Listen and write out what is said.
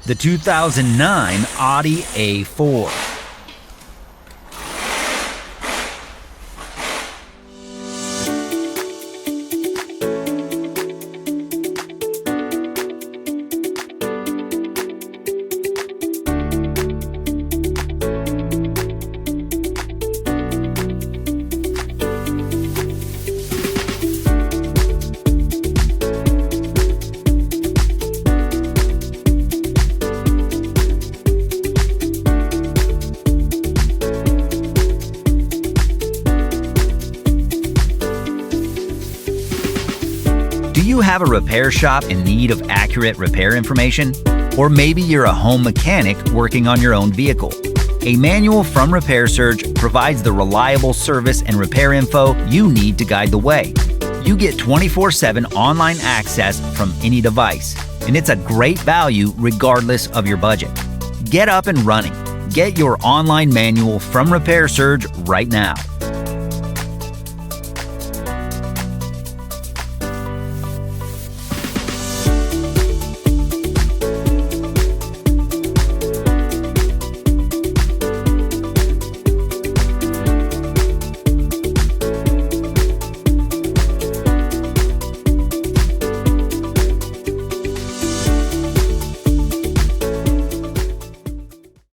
the 2009 Audi A4. Do you have a repair shop in need of accurate repair information? Or maybe you're a home mechanic working on your own vehicle. A manual from Repair Surge provides the reliable service and repair info you need to guide the way. You get 24/7 online access from any device, and it's a great value regardless of your budget. Get up and running. Get your online manual from Repair Surge right now.